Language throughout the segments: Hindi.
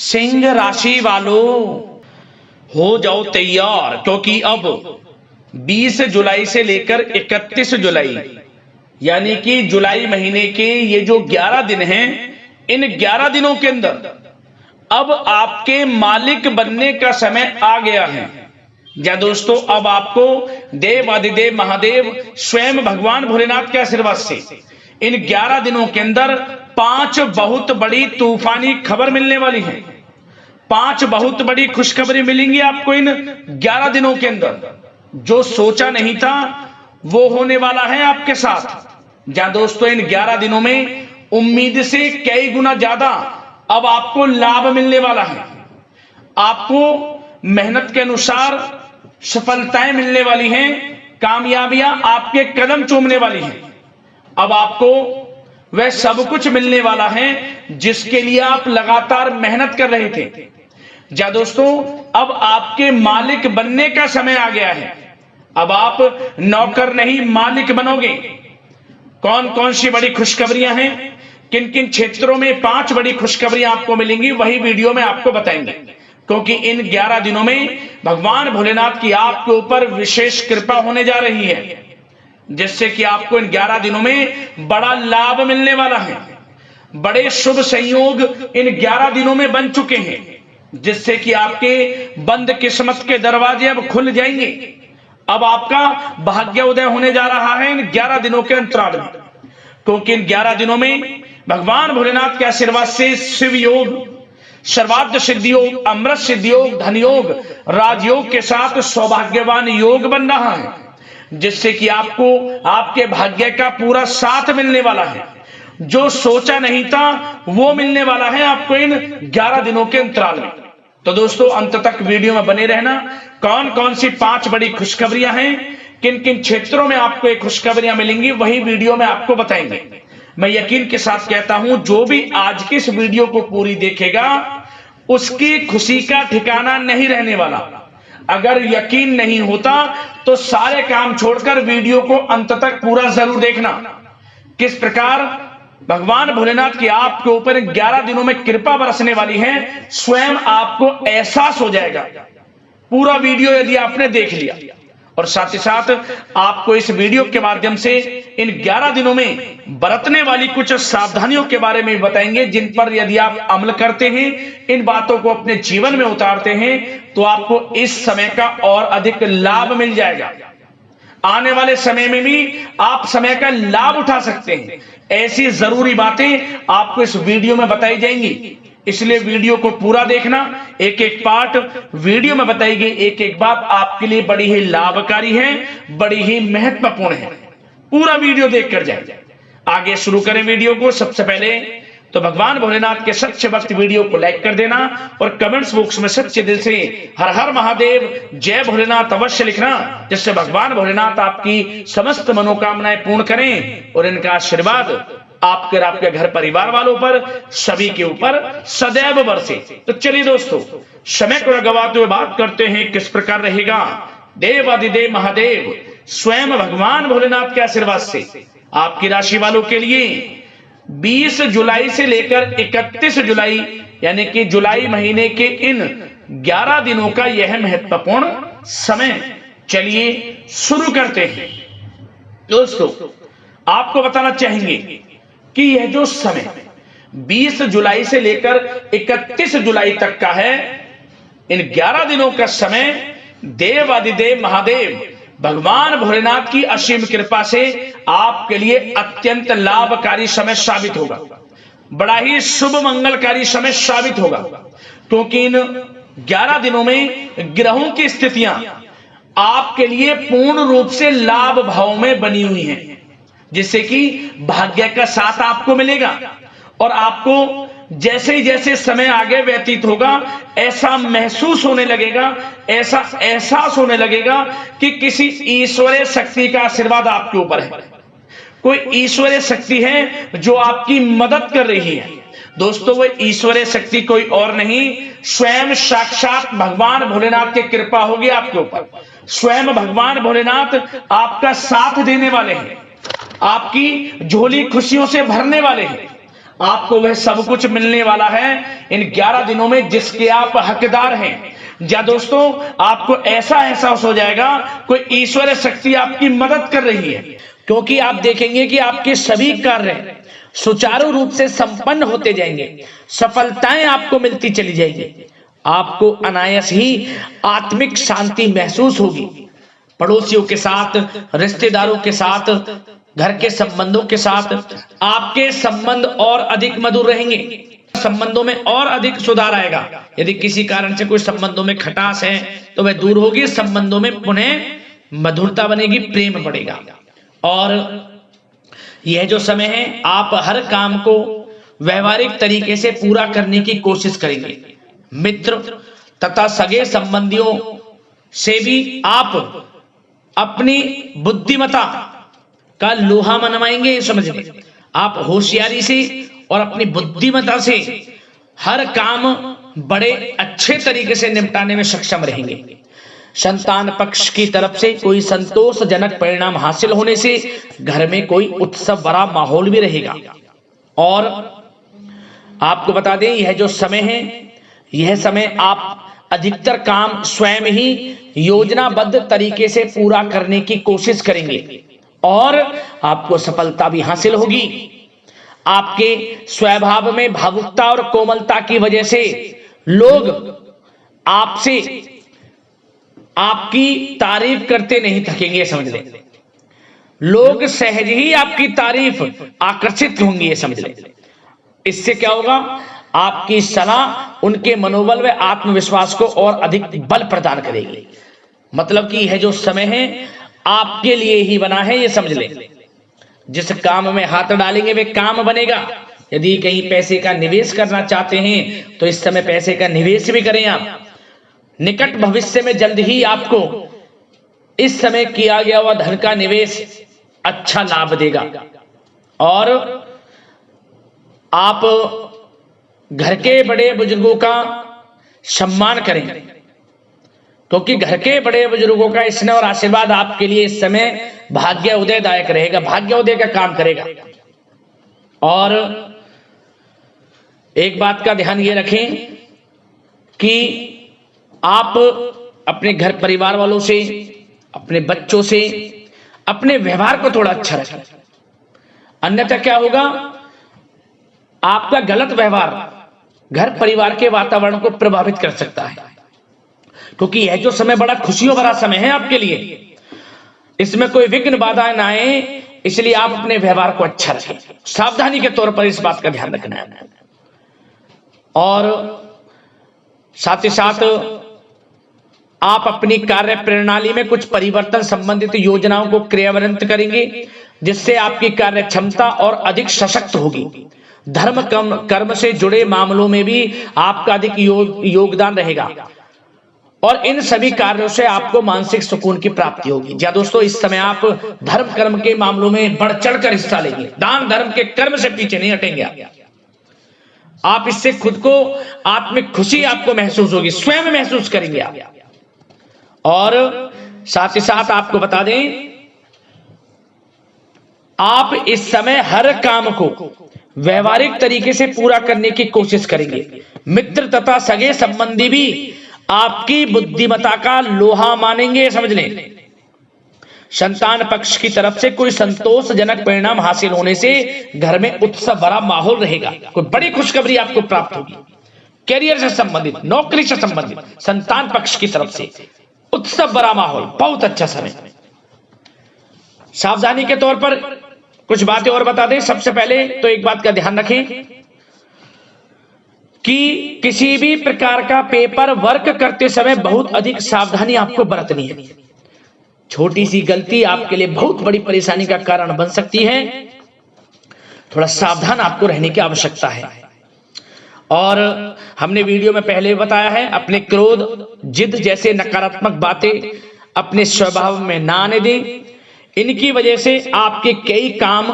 सिंह राशि वालों हो जाओ तैयार, क्योंकि अब 20 जुलाई से लेकर 31 जुलाई यानी कि जुलाई महीने के ये जो 11 दिन हैं, इन 11 दिनों के अंदर अब आपके मालिक बनने का समय आ गया है। या दोस्तों, अब आपको देव आदिदेव महादेव स्वयं भगवान भोलेनाथ के आशीर्वाद से इन 11 दिनों के अंदर 5 बहुत बड़ी तूफानी खबर मिलने वाली है। 5 बहुत बड़ी खुशखबरी मिलेंगी आपको इन 11 दिनों के अंदर। जो सोचा नहीं था वो होने वाला है आपके साथ। या दोस्तों, इन 11 दिनों में उम्मीद से कई गुना ज्यादा अब आपको लाभ मिलने वाला है। आपको मेहनत के अनुसार सफलताएं मिलने वाली हैं, कामयाबियां आपके कदम चूमने वाली हैं। अब आपको वह सब कुछ मिलने वाला है जिसके लिए आप लगातार मेहनत कर रहे थे। जा दोस्तों, अब आपके मालिक बनने का समय आ गया है। अब आप नौकर नहीं मालिक बनोगे। कौन कौन सी बड़ी खुशखबरियां हैं, किन किन क्षेत्रों में 5 बड़ी खुशखबरियां आपको मिलेंगी, वही वीडियो में आपको बताएंगे। क्योंकि इन 11 दिनों में भगवान भोलेनाथ की आपके ऊपर विशेष कृपा होने जा रही है, जिससे कि आपको इन 11 दिनों में बड़ा लाभ मिलने वाला है। बड़े शुभ संयोग इन 11 दिनों में बन चुके हैं, जिससे कि आपके बंद किस्मत के दरवाजे अब खुल जाएंगे। अब आपका भाग्योदय होने जा रहा है इन 11 दिनों के अंतराल में। क्योंकि इन 11 दिनों में भगवान भोलेनाथ के आशीर्वाद से शिव योग, सर्वार्थ सिद्धि योग, अमृत सिद्धि योग, धन योग, राजयोग के साथ सौभाग्यवान योग बन रहा है, जिससे कि आपको आपके भाग्य का पूरा साथ मिलने वाला है। जो सोचा नहीं था वो मिलने वाला है आपको इन 11 दिनों के अंतराल में। तो दोस्तों, अंत तक वीडियो में बने रहना। कौन कौन सी 5 बड़ी खुशखबरियां हैं, किन किन क्षेत्रों में आपको ये खुशखबरियां मिलेंगी, वही वीडियो में आपको बताएंगे। मैं यकीन के साथ कहता हूं, जो भी आज की इस वीडियो को पूरी देखेगा उसकी खुशी का ठिकाना नहीं रहने वाला। अगर यकीन नहीं होता तो सारे काम छोड़कर वीडियो को अंत तक पूरा जरूर देखना। किस प्रकार भगवान भोलेनाथ की आपके ऊपर 11 दिनों में कृपा बरसने वाली है, स्वयं आपको एहसास हो जाएगा पूरा वीडियो यदि आपने देख लिया। और साथ ही साथ आपको इस वीडियो के माध्यम से इन 11 दिनों में बरतने वाली कुछ सावधानियों के बारे में बताएंगे, जिन पर यदि आप अमल करते हैं, इन बातों को अपने जीवन में उतारते हैं, तो आपको इस समय का और अधिक लाभ मिल जाएगा। आने वाले समय में भी आप समय का लाभ उठा सकते हैं। ऐसी जरूरी बातें आपको इस वीडियो में बताई जाएंगी, इसलिए वीडियो को पूरा देखना। एक एक पार्ट वीडियो में बताई गई एक एक बात आपके लिए बड़ी ही लाभकारी है, बड़ी ही महत्वपूर्ण है। पूरा वीडियो देखकर जाए। आगे शुरू करें वीडियो को। सबसे पहले तो भगवान भोलेनाथ के सच्चे भक्त वीडियो को लाइक कर देना और कमेंट्स बॉक्स में सच्चे दिल से हर हर महादेव, जय भोलेनाथ अवश्य लिखना, जिससे भगवान भोलेनाथ आपकी समस्त मनोकामनाएं पूर्ण करें और इनका आशीर्वाद आपके और आपके घर परिवार वालों पर, सभी के ऊपर सदैव बरसे। तो चलिए दोस्तों, समय को गवाते हुए बात करते हैं किस प्रकार रहेगा देव आदिदेव महादेव स्वयं भगवान भोलेनाथ के आशीर्वाद से आपकी राशि वालों के लिए 20 जुलाई से लेकर 31 जुलाई यानी कि जुलाई महीने के इन 11 दिनों का यह महत्वपूर्ण समय। चलिए शुरू करते हैं। दोस्तों, आपको बताना चाहेंगे कि यह जो समय 20 जुलाई से लेकर 31 जुलाई तक का है, इन 11 दिनों का समय देव आदिदेव महादेव भगवान भोलेनाथ की असीम कृपा से आपके लिए अत्यंत लाभकारी समय साबित होगा। बड़ा ही शुभ मंगलकारी समय साबित होगा, क्योंकि इन 11 दिनों में ग्रहों की स्थितियां आपके लिए पूर्ण रूप से लाभ भाव में बनी हुई हैं, जिससे कि भाग्य का साथ आपको मिलेगा। और आपको जैसे ही जैसे समय आगे व्यतीत होगा, ऐसा महसूस होने लगेगा, ऐसा एहसास होने लगेगा कि किसी ईश्वरीय शक्ति का आशीर्वाद आपके ऊपर है। कोई ईश्वरीय शक्ति है जो आपकी मदद कर रही है। दोस्तों, वो ईश्वरीय शक्ति कोई और नहीं, स्वयं साक्षात भगवान भोलेनाथ की कृपा होगी आपके ऊपर। स्वयं भगवान भोलेनाथ आपका साथ देने वाले हैं, आपकी झोली खुशियों से भरने वाले हैं, आपको वह सब कुछ मिलने वाला है इन 11 दिनों में जिसके आप हकदार हैं। या दोस्तों, आपको ऐसा एहसास हो जाएगा कोई ईश्वरीय शक्ति आपकी मदद कर रही है, क्योंकि आप देखेंगे कि आपके सभी कार्य सुचारू रूप से संपन्न होते जाएंगे, सफलताएं आपको मिलती चली जाएंगी, आपको अनायास ही आत्मिक शांति महसूस होगी। पड़ोसियों के साथ, रिश्तेदारों के साथ, घर के संबंधों के साथ आपके संबंध और अधिक मधुर रहेंगे, संबंधों में और अधिक सुधार आएगा। यदि किसी कारण से कोई संबंधों में खटास है तो वह दूर होगी, संबंधों में पुनः मधुरता बनेगी, प्रेम बढ़ेगा। और यह जो समय है आप हर काम को व्यवहारिक तरीके से पूरा करने की कोशिश करेंगे। मित्र तथा सगे संबंधियों से भी आप अपनी बुद्धिमत्ता का लोहा मनवाएंगे। समझिए, आप होशियारी से और अपनी बुद्धिमत्ता से हर काम बड़े अच्छे तरीके से निपटाने में सक्षम रहेंगे। संतान पक्ष की तरफ से कोई संतोषजनक परिणाम हासिल होने से घर में कोई उत्सव भरा माहौल भी रहेगा। और आपको बता दें, यह जो समय है, यह समय आप अधिकतर काम स्वयं ही योजनाबद्ध तरीके से पूरा करने की कोशिश करेंगे और आपको सफलता भी हासिल होगी। आपके स्वभाव में भावुकता और कोमलता की वजह से लोग आपसे आपकी तारीफ करते नहीं थकेंगे। समझ लें, लोग सहज ही आपकी तारीफ आकर्षित होंगी, ये समझ लें। इससे क्या होगा, आपकी सलाह उनके मनोबल व आत्मविश्वास को और अधिक बल प्रदान करेगी। मतलब कि यह जो समय है आपके लिए ही बना है, ये समझ लें। जिस काम में हाथ डालेंगे वे काम बनेगा। यदि कहीं पैसे का निवेश करना चाहते हैं तो इस समय पैसे का निवेश भी करें आप। निकट भविष्य में जल्द ही आपको इस समय किया गया हुआ धन का निवेश अच्छा लाभ देगा। और आप घर के बड़े बुजुर्गों का सम्मान करें, क्योंकि घर के बड़े बुजुर्गों का स्नेह और आशीर्वाद आपके लिए इस समय भाग्य उदयदायक रहेगा, भाग्य उदय का काम करेगा। और एक बात का ध्यान ये रखें कि आप अपने घर परिवार वालों से, अपने बच्चों से अपने व्यवहार को थोड़ा अच्छा रखें। अन्यथा क्या होगा, आपका गलत व्यवहार घर परिवार के वातावरण को प्रभावित कर सकता है। क्योंकि यह जो समय बड़ा खुशियों भरा समय है आपके लिए, इसमें कोई विघ्न बाधाएं ना आए, इसलिए आप अपने व्यवहार को अच्छा रखें। सावधानी के तौर पर इस बात का ध्यान रखना है। और साथ ही साथ आप अपनी कार्य प्रणाली में कुछ परिवर्तन संबंधित योजनाओं को क्रियान्वित करेंगे, जिससे आपकी कार्य क्षमता और अधिक सशक्त होगी। धर्म कर्म से जुड़े मामलों में भी आपका अधिक योगदान रहेगा और इन सभी कार्यों से आपको मानसिक सुकून की प्राप्ति होगी। या दोस्तों, इस समय आप धर्म कर्म के मामलों में बढ़ चढ़कर हिस्सा लेंगे। दान धर्म के कर्म से पीछे नहीं हटेंगे आप। इससे खुद को आत्मिक खुशी आपको महसूस होगी, स्वयं महसूस करेंगे आप। और साथ ही साथ आपको बता दें, आप इस समय हर काम को व्यवहारिक तरीके से पूरा करने की कोशिश करेंगे। मित्र तथा सगे संबंधी भी आपकी बुद्धिमत्ता का लोहा मानेंगे, समझ लें। संतान पक्ष की तरफ से कोई संतोषजनक परिणाम हासिल होने से घर में उत्सव भरा माहौल रहेगा। कोई बड़ी खुशखबरी आपको प्राप्त होगी। कैरियर से संबंधित, नौकरी से संबंधित, संतान पक्ष की तरफ से उत्सव भरा माहौल, बहुत अच्छा समय। सावधानी के तौर पर कुछ बातें और बता दें। सबसे पहले तो एक बात का ध्यान रखें कि किसी भी प्रकार का पेपर वर्क करते समय बहुत अधिक सावधानी आपको बरतनी है। छोटी सी गलती आपके लिए बहुत बड़ी परेशानी का कारण बन सकती है। थोड़ा सावधान आपको रहने की आवश्यकता है। और हमने वीडियो में पहले बताया है, अपने क्रोध, जिद जैसे नकारात्मक बातें अपने स्वभाव में ना आने दें। इनकी वजह से आपके कई काम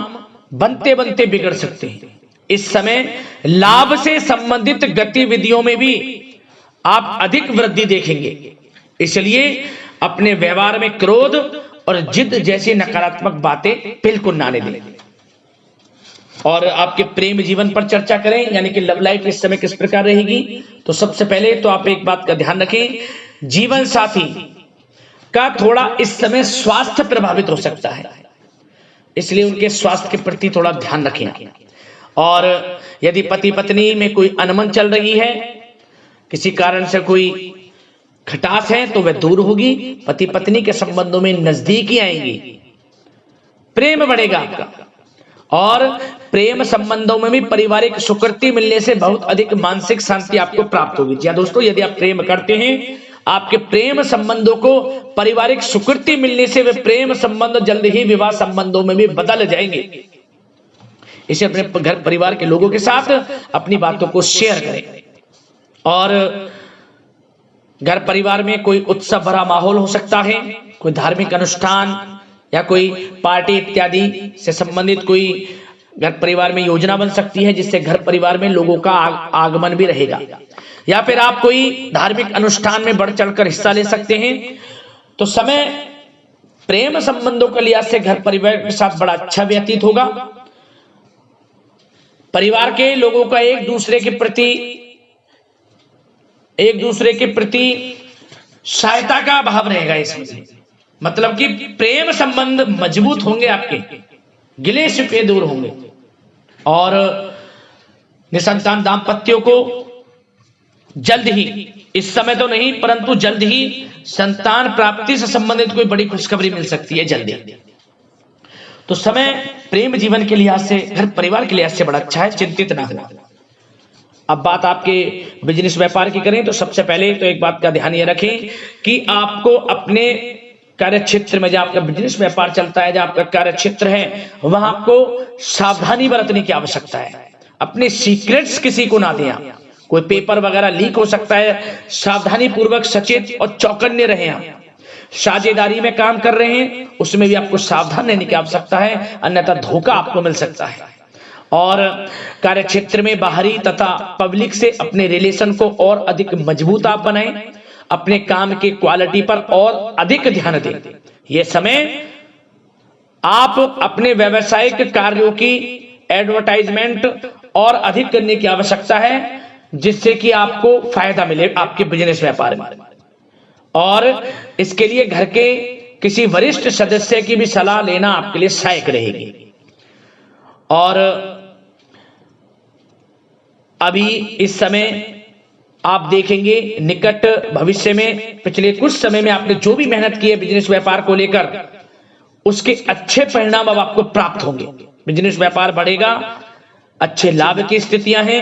बनते बनते बिगड़ सकते हैं। इस समय लाभ से संबंधित गतिविधियों में भी आप अधिक वृद्धि देखेंगे, इसलिए अपने व्यवहार में क्रोध और जिद जैसी नकारात्मक बातें बिल्कुल ना आने दें। और आपके प्रेम जीवन पर चर्चा करें, यानी कि लव लाइफ इस समय किस प्रकार रहेगी। तो सबसे पहले तो आप एक बात का ध्यान रखें, जीवन साथी का थोड़ा इस समय स्वास्थ्य प्रभावित हो सकता है, इसलिए उनके स्वास्थ्य के प्रति थोड़ा ध्यान रखें। और यदि पति पत्नी में कोई अनबन चल रही है, किसी कारण से कोई खटास है, तो वह दूर होगी। पति पत्नी के संबंधों में नजदीकी आएंगी, प्रेम बढ़ेगा आपका। और प्रेम संबंधों में भी पारिवारिक स्वीकृति मिलने से बहुत अधिक मानसिक शांति आपको प्राप्त होगी। जी हाँ दोस्तों, यदि आप प्रेम करते हैं, आपके प्रेम संबंधों को पारिवारिक स्वीकृति मिलने से वे प्रेम संबंध जल्द ही विवाह संबंधों में भी बदल जाएंगे। इसे अपने घर परिवार के लोगों के साथ अपनी बातों को शेयर करें। और घर परिवार में कोई उत्सव भरा माहौल हो सकता है, कोई धार्मिक अनुष्ठान या कोई पार्टी इत्यादि से संबंधित कोई घर परिवार में योजना बन सकती है, जिससे घर परिवार में लोगों का आगमन भी रहेगा। या फिर आप कोई धार्मिक अनुष्ठान में बढ़ चढ़कर हिस्सा ले सकते हैं। तो समय प्रेम संबंधों के लिहाज से घर परिवार के साथ बड़ा अच्छा व्यतीत होगा। परिवार के लोगों का एक दूसरे के प्रति सहायता का भाव रहेगा इसमें, मतलब कि प्रेम संबंध मजबूत होंगे, आपके गिले शिकवे दूर होंगे। और निसंतान दाम्पत्यों को जल्द ही, इस समय तो नहीं परंतु जल्द ही संतान प्राप्ति से संबंधित कोई बड़ी खुशखबरी मिल सकती है जल्दी। तो समय प्रेम जीवन के लिहाज से, घर परिवार के लिहाज से बड़ा अच्छा है, चिंतित ना हो। अब बात आपके बिजनेस व्यापार की करें, तो सबसे पहले तो एक बात का ध्यान ये रखें कि आपको अपने कार्य क्षेत्र में, जहां आपका बिजनेस व्यापार चलता है, जहां आपका कार्य क्षेत्र है, वहां आपको सावधानी बरतने की आवश्यकता है। अपने सीक्रेट्स किसी को ना दें आप। कोई पेपर वगैरह लीक हो सकता है, सावधानी पूर्वक सचेत और चौकन्ने रहें आप। साझेदारी में काम कर रहे हैं, उसमें भी आपको सावधान रहने की आवश्यकता है, अन्यथा धोखा आपको मिल सकता है। और कार्य क्षेत्र में बाहरी तथा पब्लिक से अपने रिलेशन को और अधिक मजबूत आप बनाएं। अपने काम की क्वालिटी पर और अधिक ध्यान दें। यह समय आप अपने व्यावसायिक कार्यों की एडवर्टाइजमेंट और अधिक करने की आवश्यकता है, जिससे कि आपको फायदा मिले आपके बिजनेस व्यापार में। और इसके लिए घर के किसी वरिष्ठ सदस्य की भी सलाह लेना आपके लिए सहायक रहेगी। और अभी इस समय आप देखेंगे, निकट भविष्य में, पिछले कुछ समय में आपने जो भी मेहनत की है बिजनेस व्यापार को लेकर, उसके अच्छे परिणाम अब आपको प्राप्त होंगे। बिजनेस व्यापार बढ़ेगा, अच्छे लाभ की स्थितियां हैं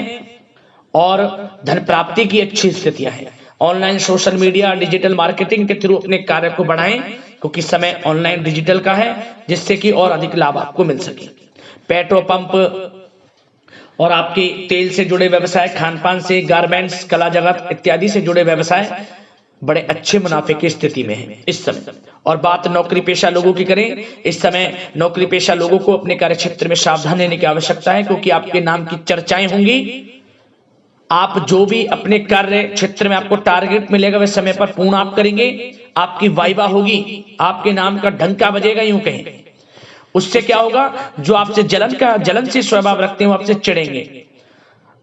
और धन प्राप्ति की अच्छी स्थितियां हैं। Online social media, digital marketing के थ्रू अपने कार्य को बढ़ाएं, क्योंकि समय ऑनलाइन डिजिटल का है, जिससे कि और अधिक लाभ आपको मिल सके। पेट्रोल पंप और आपके तेल से जुड़े व्यवसाय, खान पान से, गारमेंट्स, कला जगत इत्यादि से जुड़े व्यवसाय बड़े अच्छे मुनाफे की स्थिति में है इस समय। और बात नौकरी पेशा लोगों की करें, इस समय नौकरी पेशा लोगों को अपने कार्य क्षेत्र में सावधान रहने की आवश्यकता है, क्योंकि आपके नाम की चर्चाएं होंगी। आप जो भी अपने कार्य क्षेत्र में आपको टारगेट मिलेगा, वह समय पर पूर्ण आप करेंगे। आपकी वाइवा होगी, आपके नाम का डंका बजेगा, यूं कहें। उससे क्या होगा, जो आपसे जलनशील स्वभाव रखते हैं वो आपसे चिढ़ेंगे,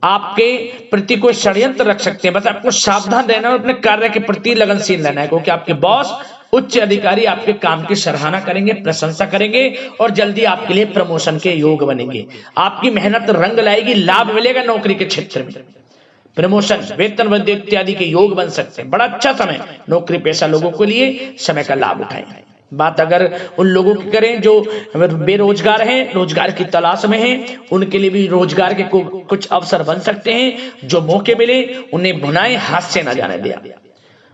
आपके प्रति कोई षड्यंत्र रख सकते हैं। बस आपको सावधान रहना और अपने कार्य के प्रति लगनशील रहना है, क्योंकि आपके बॉस, उच्च अधिकारी आपके काम की सराहना करेंगे, प्रशंसा करेंगे और जल्दी आपके लिए प्रमोशन के योग बनेंगे। आपकी मेहनत रंग लाएगी, लाभ मिलेगा नौकरी के क्षेत्र में, प्रमोशन, वेतन वृद्धि इत्यादि के योग बन सकते हैं। बड़ा अच्छा समय नौकरी पेशा लोगों के लिए, समय का लाभ उठाएं। बात अगर उन लोगों की करें जो बेरोजगार हैं, रोजगार की तलाश में हैं, उनके लिए भी रोजगार के कुछ अवसर बन सकते हैं। जो मौके मिले उन्हें भुनाएं, हाथ से न जाने दिया।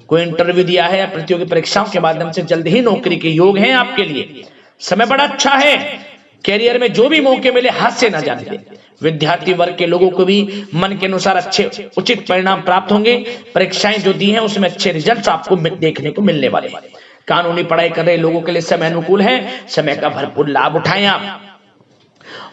कोई इंटरव्यू दिया है या प्रतियोगी परीक्षाओं के माध्यम से जल्द ही नौकरी के योग हैं आपके लिए। समय बड़ा अच्छा है, कैरियर में जो भी मौके मिले हाथ से न जाने दें। विद्यार्थी वर्ग के लोगों को भी मन के अनुसार अच्छे उचित परिणाम प्राप्त होंगे। परीक्षाएं जो दी हैं उसमें अच्छे रिजल्ट आपको देखने को मिलने वाले हैं। कानूनी पढ़ाई कर रहे लोगों के लिए समय अनुकूल है, समय का भरपूर लाभ उठाएं आप।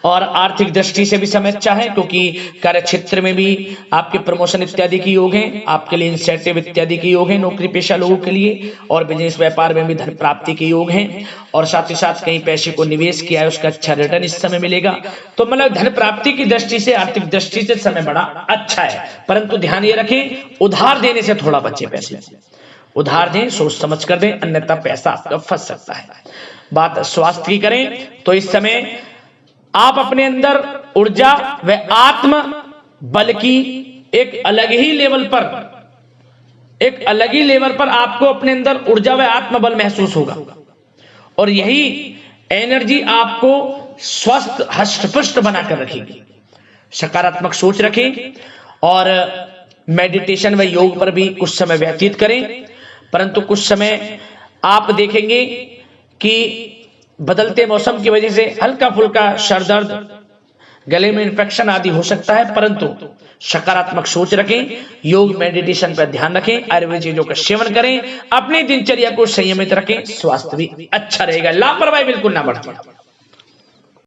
और आर्थिक दृष्टि से भी समय अच्छा है, क्योंकि कार्य क्षेत्र में भी आपके प्रमोशन इत्यादि के योग हैं, आपके लिए इंसेंटिव इत्यादि के योग हैं नौकरी पेशा लोगों के लिए, और बिजनेस व्यापार में भी धन प्राप्ति के योग हैं, और साथ ही साथ कहीं पैसे को निवेश किया है उसका अच्छा रिटर्न इस समय मिलेगा। तो मतलब धन प्राप्ति की दृष्टि से, आर्थिक दृष्टि से समय बड़ा अच्छा है। परंतु ध्यान ये रखें, उधार देने से थोड़ा बचे, पैसे उधार दें, सोच समझ कर दें, अन्यथा पैसा आपका फंस सकता है। बात स्वास्थ्य की करें तो इस समय आप अपने अंदर ऊर्जा व आत्म बल की एक अलग ही लेवल पर आपको अपने अंदर ऊर्जा व आत्म बल महसूस होगा, और यही एनर्जी आपको स्वस्थ हष्ट-पुष्ट बनाकर रखेगी। सकारात्मक सोच रखें और मेडिटेशन व योग पर भी कुछ समय व्यतीत करें। परंतु कुछ समय आप देखेंगे कि बदलते मौसम की वजह से हल्का फुल्का सर दर्द, गले में इन्फेक्शन आदि हो सकता है, परंतु सकारात्मक सोच रखें, योग मेडिटेशन पर ध्यान रखें, आयुर्वेद चीजों का सेवन करें, अपनी दिनचर्या को संयमित रखें, स्वास्थ्य भी अच्छा रहेगा, लापरवाही बिल्कुल ना बरतें।